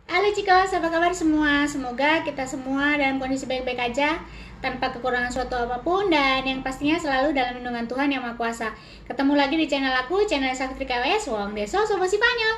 Halo Cikos, apa kabar semua? Semoga kita semua dalam kondisi baik-baik aja, tanpa kekurangan suatu apapun, dan yang pastinya selalu dalam lindungan Tuhan Yang Maha Kuasa. Ketemu lagi di channel aku, channel Sakti KWS, Wong Deso Sobo Spanyol.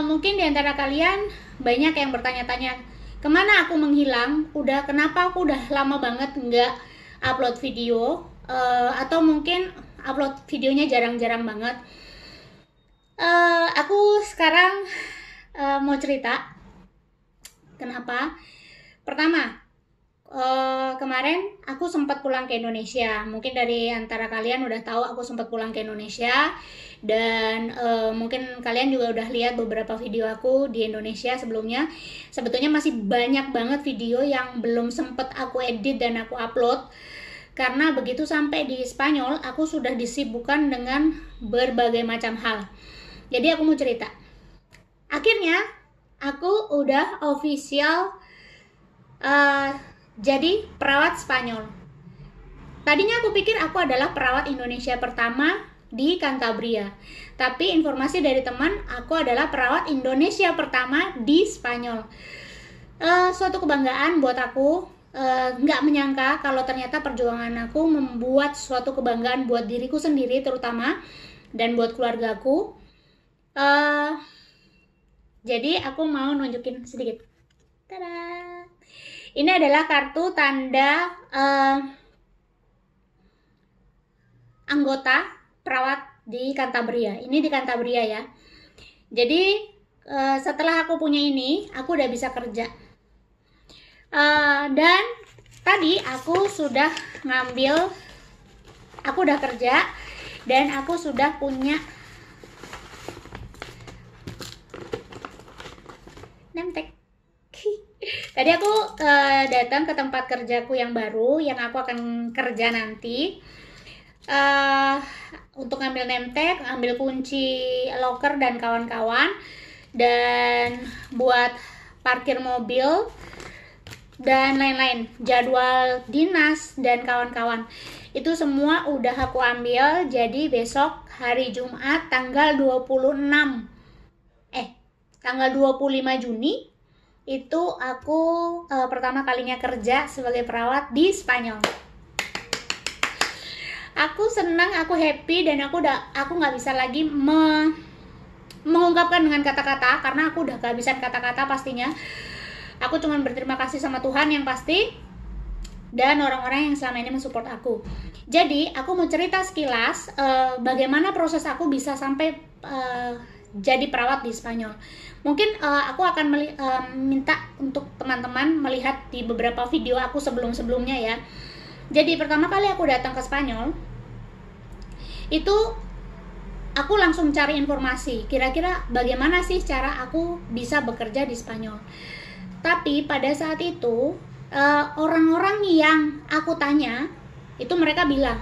Mungkin diantara kalian banyak yang bertanya-tanya, kemana aku menghilang? Kenapa aku udah lama banget nggak upload video, atau mungkin upload videonya jarang-jarang banget. Aku sekarang mau cerita kenapa. Pertama, kemarin aku sempat pulang ke Indonesia. Mungkin dari antara kalian udah tahu aku sempat pulang ke Indonesia, dan mungkin kalian juga udah lihat beberapa video aku di Indonesia sebelumnya. Sebetulnya masih banyak banget video yang belum sempat aku edit dan aku upload, karena begitu sampai di Spanyol aku sudah disibukkan dengan berbagai macam hal. Jadi aku mau cerita, akhirnya aku udah official jadi perawat Spanyol. Tadinya aku pikir aku adalah perawat Indonesia pertama di Cantabria, tapi informasi dari teman, aku adalah perawat Indonesia pertama di Spanyol. Suatu kebanggaan buat aku. Nggak menyangka kalau ternyata perjuangan aku membuat suatu kebanggaan buat diriku sendiri terutama, dan buat keluargaku. Jadi aku mau nunjukin sedikit. Tada! Ini adalah kartu tanda anggota perawat di Cantabria. Ini di Cantabria ya. Jadi setelah aku punya ini, aku udah bisa kerja. Dan tadi aku sudah udah kerja, dan aku sudah punya nemtek. Tadi aku datang ke tempat kerjaku yang baru, yang aku akan kerja nanti, untuk ngambil nemtek, ambil kunci loker dan kawan-kawan, dan buat parkir mobil dan lain-lain, jadwal dinas dan kawan-kawan. Itu semua udah aku ambil. Jadi besok hari Jumat tanggal 25 Juni itu aku pertama kalinya kerja sebagai perawat di Spanyol. Aku senang, aku happy, dan aku nggak bisa lagi mengungkapkan dengan kata-kata, karena aku udah kehabisan kata-kata pastinya. Aku cuma berterima kasih sama Tuhan yang pasti, dan orang-orang yang selama ini mensupport aku. Jadi aku mau cerita sekilas bagaimana proses aku bisa sampai jadi perawat di Spanyol. Mungkin aku akan minta untuk teman-teman melihat di beberapa video aku sebelum-sebelumnya ya. Jadi pertama kali aku datang ke Spanyol, itu aku langsung cari informasi, kira-kira bagaimana sih cara aku bisa bekerja di Spanyol. Tapi pada saat itu orang-orang yang aku tanya, itu mereka bilang,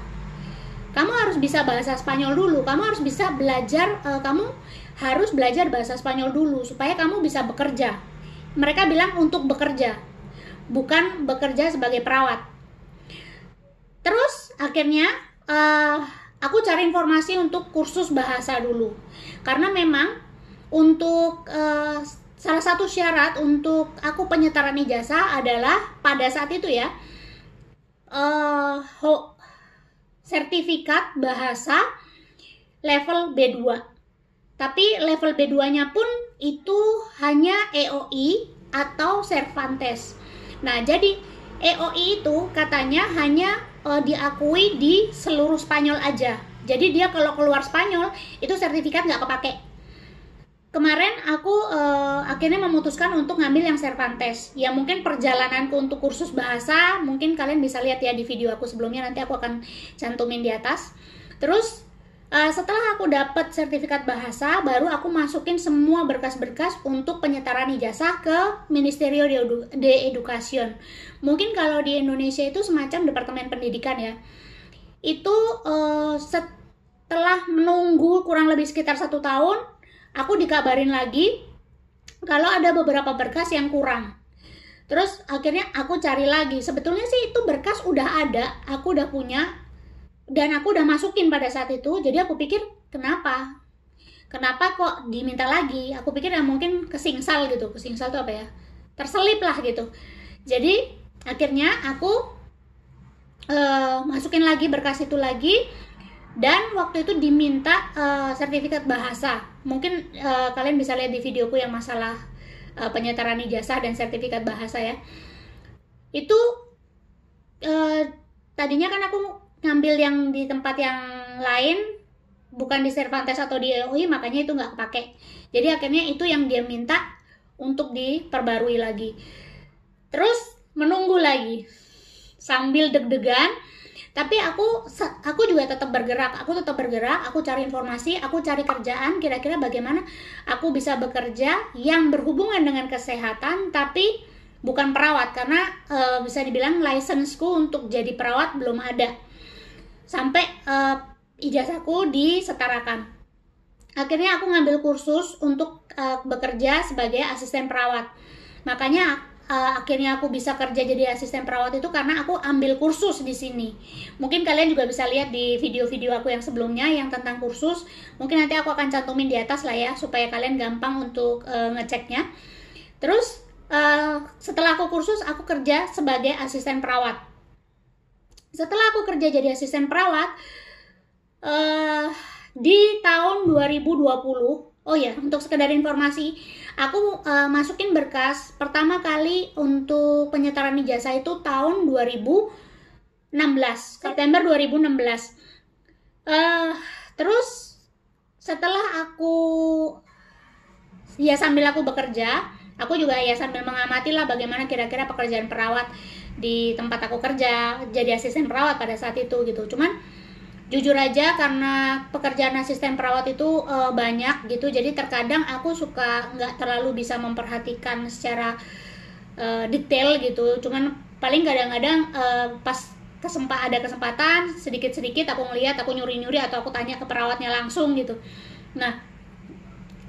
kamu harus bisa bahasa Spanyol dulu, kamu harus bisa belajar, kamu harus belajar bahasa Spanyol dulu supaya kamu bisa bekerja. Mereka bilang untuk bekerja, bukan bekerja sebagai perawat. Terus akhirnya aku cari informasi untuk kursus bahasa dulu, karena memang untuk salah satu syarat untuk aku penyetaran ijazah adalah pada saat itu ya, sertifikat bahasa level B2. Tapi level B2-nya pun itu hanya EOI atau Cervantes. Nah, jadi EOI itu katanya hanya diakui di seluruh Spanyol aja. Jadi dia kalau keluar Spanyol itu sertifikat nggak kepake. Kemarin aku akhirnya memutuskan untuk ngambil yang Cervantes. Ya mungkin perjalananku untuk kursus bahasa, mungkin kalian bisa lihat ya di video aku sebelumnya, nanti aku akan cantumin di atas. Terus setelah aku dapat sertifikat bahasa, baru aku masukin semua berkas-berkas untuk penyetaran ijazah ke Ministerio de Educación. Mungkin kalau di Indonesia itu semacam Departemen Pendidikan ya. Itu setelah menunggu kurang lebih sekitar 1 tahun, aku dikabarin lagi kalau ada beberapa berkas yang kurang. Terus akhirnya aku cari lagi. Sebetulnya sih itu berkas udah ada, aku udah punya, dan aku udah masukin pada saat itu. Jadi aku pikir kenapa kok diminta lagi. Aku pikir ya mungkin kesingsal gitu. Kesingsal itu apa ya, terselip lah gitu. Jadi akhirnya aku masukin lagi berkas itu lagi. Dan waktu itu diminta sertifikat bahasa. Mungkin kalian bisa lihat di videoku yang masalah penyetaraan ijazah dan sertifikat bahasa ya. Itu tadinya kan aku ngambil yang di tempat yang lain, bukan di Cervantes atau di EOI, makanya itu nggak kepake. Jadi akhirnya itu yang dia minta untuk diperbarui lagi. Terus menunggu lagi sambil deg-degan. Tapi aku juga tetap bergerak. Aku cari informasi, aku cari kerjaan, kira-kira bagaimana aku bisa bekerja yang berhubungan dengan kesehatan tapi bukan perawat, karena bisa dibilang lisenseku untuk jadi perawat belum ada. Sampai ijazahku disetarakan. Akhirnya aku ngambil kursus untuk bekerja sebagai asisten perawat. Makanya akhirnya aku bisa kerja jadi asisten perawat itu karena aku ambil kursus di sini. Mungkin kalian juga bisa lihat di video-video aku yang sebelumnya yang tentang kursus. Mungkin nanti aku akan cantumin di atas lah ya, supaya kalian gampang untuk ngeceknya. Terus setelah aku kursus, aku kerja sebagai asisten perawat. Setelah aku kerja jadi asisten perawat di tahun 2020. Oh ya, untuk sekedar informasi, aku masukin berkas pertama kali untuk penyetaraan ijazah itu tahun 2016, September 2016. Terus setelah aku, ya sambil aku bekerja, aku juga ya sambil mengamati lah bagaimana kira-kira pekerjaan perawat di tempat aku kerja, jadi asisten perawat pada saat itu gitu. Cuman jujur aja karena pekerjaan asisten perawat itu banyak gitu, jadi terkadang aku suka nggak terlalu bisa memperhatikan secara detail gitu. Cuman paling kadang-kadang pas ada kesempatan sedikit-sedikit aku ngeliat, aku nyuri-nyuri atau aku tanya ke perawatnya langsung gitu. Nah,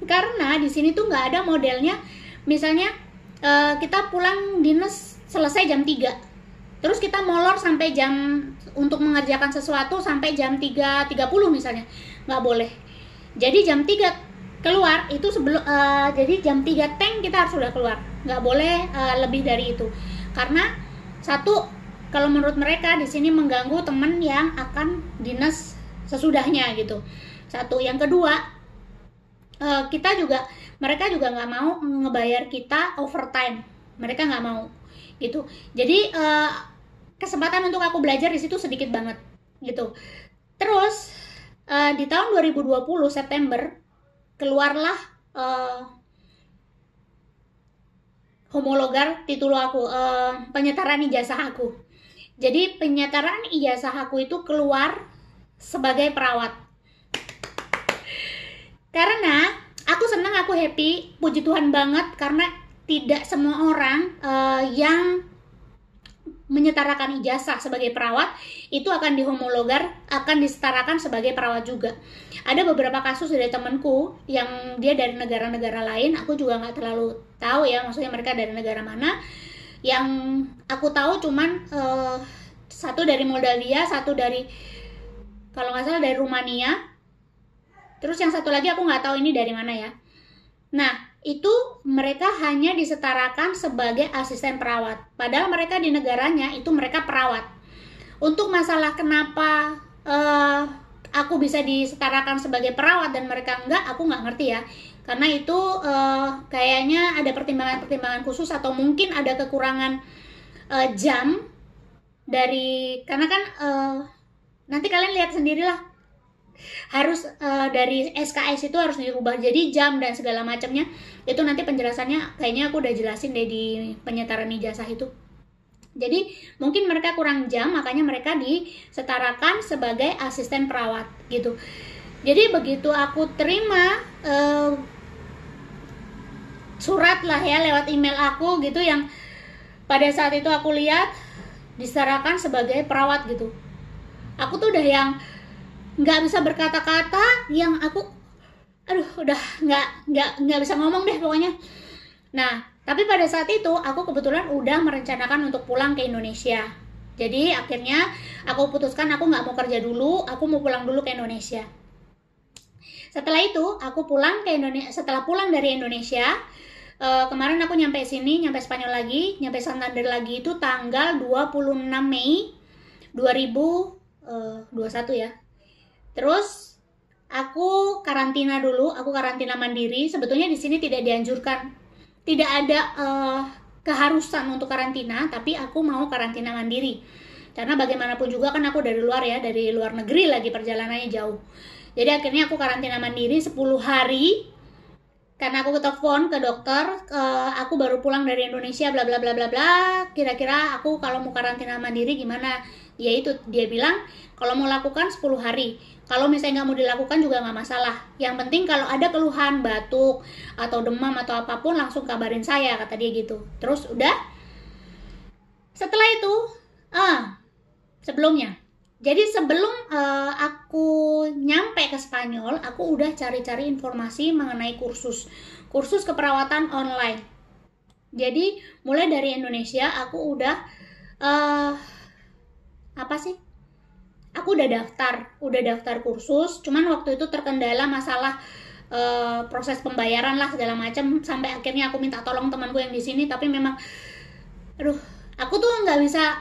karena di sini tuh nggak ada modelnya, misalnya kita pulang dinas selesai jam 3. Terus kita molor sampai jam untuk mengerjakan sesuatu sampai jam 3.30 misalnya. Nggak boleh. Jadi jam 3 keluar itu sebelum jadi jam 3 tank kita harus sudah keluar. Nggak boleh lebih dari itu. Karena satu, kalau menurut mereka di sini mengganggu teman yang akan dinas sesudahnya gitu. Satu, yang kedua, mereka juga nggak mau ngebayar kita overtime. Mereka nggak mau gitu. Jadi kesempatan untuk aku belajar di situ sedikit banget gitu. Terus di tahun 2020 September keluarlah homologar titulo aku, penyetaraan ijazah aku. Jadi penyetaraan ijazah aku itu keluar sebagai perawat. Karena aku senang, aku happy, puji Tuhan banget, karena tidak semua orang yang menyetarakan ijazah sebagai perawat itu akan dihomologar, akan disetarakan sebagai perawat juga. Ada beberapa kasus dari temanku yang dia dari negara-negara lain, aku juga nggak terlalu tahu ya, maksudnya mereka dari negara mana. Yang aku tahu cuman satu dari Moldavia, satu dari, kalau nggak salah dari Rumania, terus yang satu lagi aku nggak tahu ini dari mana ya. Nah, itu mereka hanya disetarakan sebagai asisten perawat, padahal mereka di negaranya itu mereka perawat. Untuk masalah kenapa aku bisa disetarakan sebagai perawat dan mereka enggak, aku nggak ngerti ya, karena itu kayaknya ada pertimbangan-pertimbangan khusus, atau mungkin ada kekurangan jam dari, karena kan nanti kalian lihat sendirilah, harus dari SKS itu harus dirubah jadi jam dan segala macamnya. Itu nanti penjelasannya kayaknya aku udah jelasin deh di penyetaraan ijazah itu. Jadi mungkin mereka kurang jam, makanya mereka disetarakan sebagai asisten perawat gitu. Jadi begitu aku terima surat lah ya lewat email aku gitu, yang pada saat itu aku lihat disetarakan sebagai perawat gitu, aku tuh udah yang nggak bisa berkata-kata, yang aku aduh udah nggak bisa ngomong deh pokoknya. Nah, tapi pada saat itu aku kebetulan udah merencanakan untuk pulang ke Indonesia. Jadi akhirnya aku putuskan aku nggak mau kerja dulu, aku mau pulang dulu ke Indonesia. Setelah itu aku pulang ke Indonesia. Setelah pulang dari Indonesia, kemarin aku nyampe sini, nyampe Spanyol lagi, nyampe Santander lagi itu tanggal 26 Mei 2021 ya. Terus aku karantina dulu, aku karantina mandiri. Sebetulnya di sini tidak dianjurkan, tidak ada keharusan untuk karantina, tapi aku mau karantina mandiri. Karena bagaimanapun juga kan aku dari luar ya, dari luar negeri lagi, perjalanannya jauh. Jadi akhirnya aku karantina mandiri 10 hari. Karena aku telepon ke dokter, aku baru pulang dari Indonesia, bla bla bla bla bla. Kira-kira aku kalau mau karantina mandiri gimana? Ya itu, dia bilang kalau mau lakukan 10 hari. Kalau misalnya nggak mau dilakukan juga nggak masalah. Yang penting kalau ada keluhan batuk atau demam atau apapun langsung kabarin saya, kata dia gitu. Terus udah. Setelah itu, sebelumnya. Jadi sebelum aku nyampe ke Spanyol, aku udah cari-cari informasi mengenai kursus keperawatan online. Jadi mulai dari Indonesia aku udah Aku udah daftar kursus. Cuman waktu itu terkendala masalah proses pembayaran lah segala macam, sampai akhirnya aku minta tolong temanku yang di sini. Tapi memang, aku tuh nggak bisa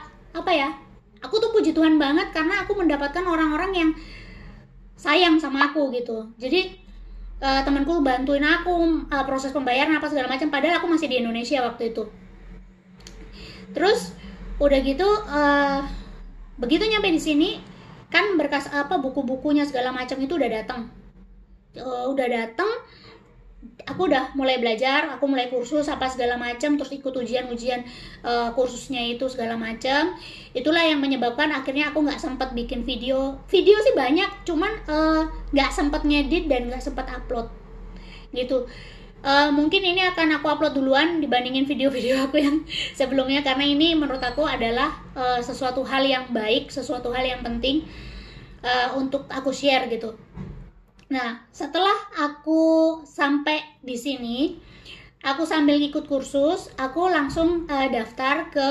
aku tuh puji Tuhan banget karena aku mendapatkan orang-orang yang sayang sama aku gitu. Jadi temanku bantuin aku proses pembayaran apa segala macam, padahal aku masih di Indonesia waktu itu. Terus udah gitu begitu nyampe di sini kan berkas buku-bukunya segala macam itu udah datang. Aku udah mulai belajar, aku mulai kursus apa segala macam, terus ikut ujian kursusnya itu segala macam. Itulah yang menyebabkan akhirnya aku nggak sempat bikin video sih banyak, cuman nggak sempat ngedit dan nggak sempat upload gitu. Mungkin ini akan aku upload duluan dibandingin video-video aku yang sebelumnya, karena ini menurut aku adalah sesuatu hal yang baik, sesuatu hal yang penting untuk aku share gitu. Nah, setelah aku sampai di sini, aku sambil ngikut kursus, aku langsung daftar ke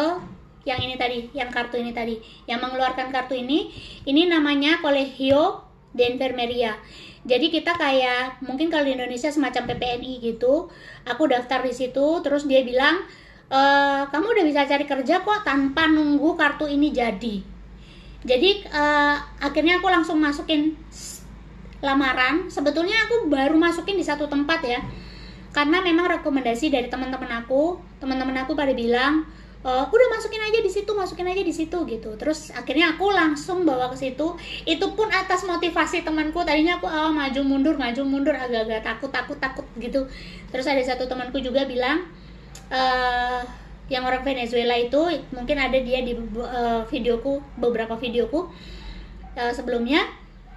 yang ini tadi, yang kartu ini tadi, yang mengeluarkan kartu ini namanya Colegio de Enfermería. Jadi kita kayak, mungkin kalau di Indonesia semacam PPNI gitu. Aku daftar di situ, terus dia bilang, kamu udah bisa cari kerja kok tanpa nunggu kartu ini jadi. Jadi akhirnya aku langsung masukin lamaran. Sebetulnya aku baru masukin di satu tempat ya, karena memang rekomendasi dari teman-teman aku pada bilang udah masukin aja di situ gitu. Terus akhirnya aku langsung bawa ke situ. Itu pun atas motivasi temanku. Tadinya aku maju mundur agak-agak takut gitu. Terus ada satu temanku juga bilang, yang orang Venezuela itu, mungkin ada dia di beberapa videoku sebelumnya,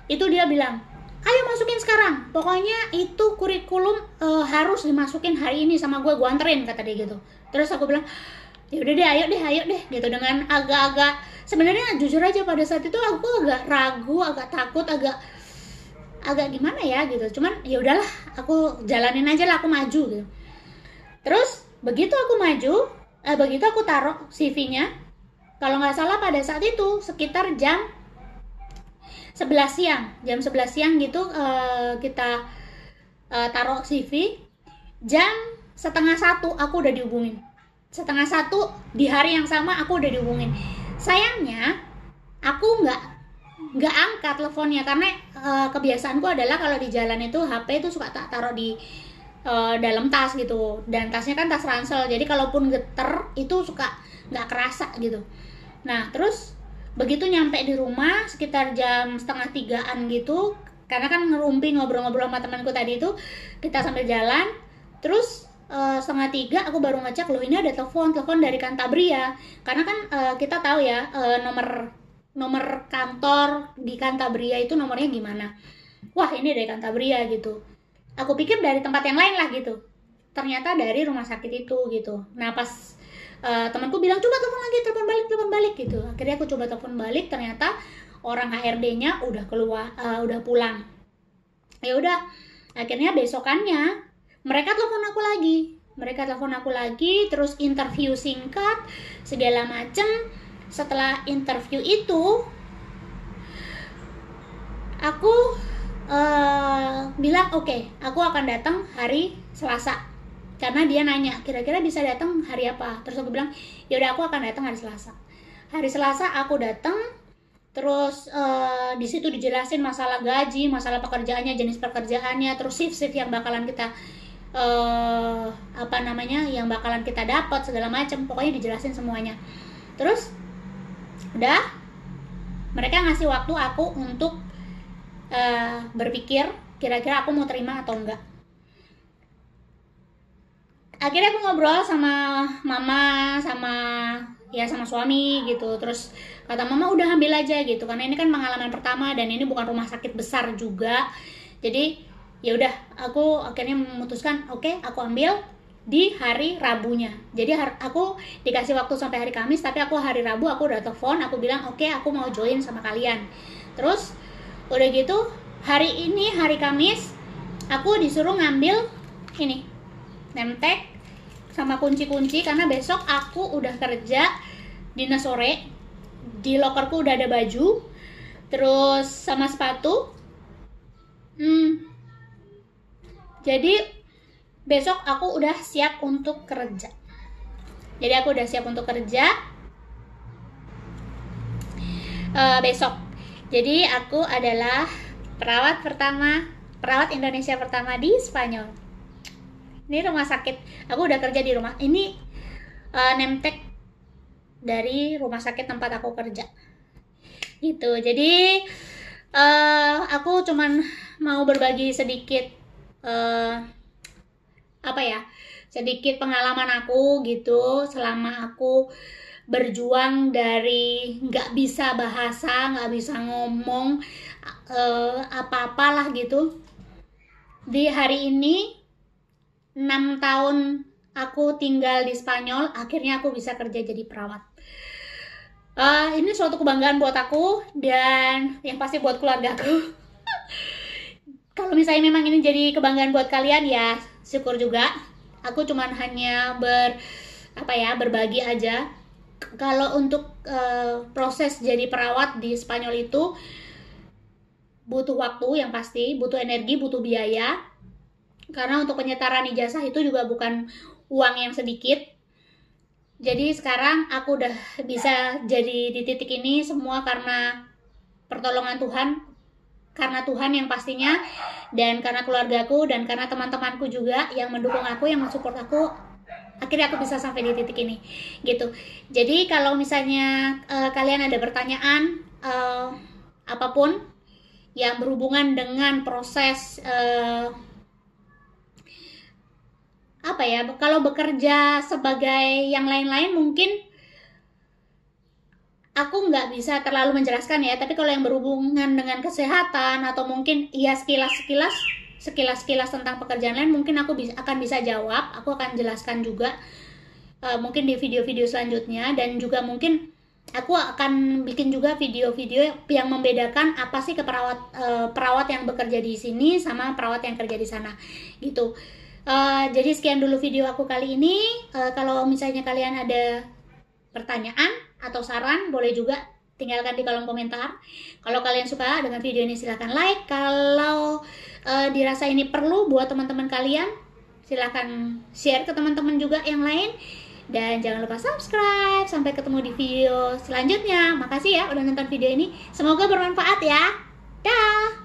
itu dia bilang, ayo masukin sekarang, pokoknya itu kurikulum harus dimasukin hari ini sama gue anterin, kata dia gitu. Terus aku bilang, ya udah deh, ayo deh gitu, dengan agak-agak, sebenarnya jujur aja pada saat itu aku agak ragu, agak takut, agak gimana ya gitu. Cuman ya udahlah, aku jalanin aja lah, aku maju gitu. Terus begitu aku taruh CV-nya, kalau nggak salah pada saat itu sekitar jam 11 siang gitu, kita taruh CV. Jam 12:30 aku udah dihubungin. 12:30 di hari yang sama aku udah dihubungin. Sayangnya aku nggak angkat teleponnya, karena kebiasaanku adalah kalau di jalan itu HP itu suka tak taruh di dalam tas gitu, dan tasnya kan tas ransel, jadi kalaupun geter itu suka nggak kerasa gitu. Nah terus begitu nyampe di rumah sekitar jam 2:30 gitu, karena kan ngerumpi ngobrol-ngobrol sama temanku tadi itu, kita sambil jalan. Terus 2:30 aku baru ngecek, loh ini ada telepon dari Cantabria, karena kan kita tahu ya nomor kantor di Cantabria itu nomornya gimana. Wah ini dari Cantabria gitu. Aku pikir dari tempat yang lain lah gitu, ternyata dari rumah sakit itu gitu. Nah pas temanku bilang coba telepon balik gitu, akhirnya aku coba telepon balik, ternyata orang HRD-nya udah keluar, udah pulang. Ya udah, Akhirnya besokannya mereka telepon aku lagi, terus interview singkat segala macem. Setelah interview itu aku bilang oke, aku akan datang hari Selasa, karena dia nanya kira-kira bisa datang hari apa. Terus aku bilang yaudah, aku akan datang hari Selasa. Hari Selasa aku datang, terus di situ dijelasin masalah gaji, masalah pekerjaannya, jenis pekerjaannya, terus shift yang bakalan kita yang bakalan kita dapat segala macam. Pokoknya dijelasin semuanya. Terus udah, mereka ngasih waktu aku untuk berpikir kira-kira aku mau terima atau enggak. Akhirnya aku ngobrol sama mama, sama suami gitu. Terus kata mama udah ambil aja gitu, karena ini kan pengalaman pertama dan ini bukan rumah sakit besar juga. Jadi ya udah, aku akhirnya memutuskan oke, aku ambil di hari Rabunya. Jadi aku dikasih waktu sampai hari Kamis, tapi aku hari Rabu aku udah telepon, aku bilang oke, aku mau join sama kalian. Terus udah gitu, hari ini hari Kamis aku disuruh ngambil ini name tag sama kunci-kunci, karena besok aku udah kerja dinas sore. Di lokerku udah ada baju, terus sama sepatu. Jadi besok aku udah siap untuk kerja. Besok. Jadi aku adalah perawat Indonesia pertama di Spanyol. Ini rumah sakit. Aku udah kerja di rumah. Ini name tag dari rumah sakit tempat aku kerja. Gitu. Jadi aku cuman mau berbagi sedikit sedikit pengalaman aku gitu selama aku berjuang dari nggak bisa bahasa, nggak bisa ngomong apa-apalah gitu. Di hari ini 6 tahun aku tinggal di Spanyol, akhirnya aku bisa kerja jadi perawat. Ini suatu kebanggaan buat aku dan yang pasti buat keluargaku. Kalau misalnya memang ini jadi kebanggaan buat kalian, ya syukur juga. Aku cuman hanya berbagi aja. Kalau untuk proses jadi perawat di Spanyol itu butuh waktu, yang pasti butuh energi, butuh biaya. Karena untuk penyetaran ijazah itu juga bukan uang yang sedikit. Jadi sekarang aku udah bisa jadi di titik ini semua karena pertolongan Tuhan, karena Tuhan yang pastinya, dan karena keluargaku dan karena teman-temanku juga yang mendukung aku, yang mensupport aku. Akhirnya aku bisa sampai di titik ini gitu. Jadi kalau misalnya kalian ada pertanyaan apapun yang berhubungan dengan proses kalau bekerja sebagai yang lain-lain, mungkin aku nggak bisa terlalu menjelaskan ya. Tapi kalau yang berhubungan dengan kesehatan atau mungkin ya sekilas tentang pekerjaan lain, mungkin aku akan bisa jawab. Aku akan jelaskan juga mungkin di video-video selanjutnya. Dan juga mungkin aku akan bikin juga video-video yang membedakan apa sih perawat yang bekerja di sini sama perawat yang kerja di sana gitu. Jadi sekian dulu video aku kali ini. Kalau misalnya kalian ada pertanyaan atau saran, boleh juga tinggalkan di kolom komentar. Kalau kalian suka dengan video ini, silahkan like. Kalau dirasa ini perlu buat teman-teman kalian, silahkan share ke teman-teman juga yang lain. Dan jangan lupa subscribe. Sampai ketemu di video selanjutnya. Makasih ya udah nonton video ini. Semoga bermanfaat ya. Dah.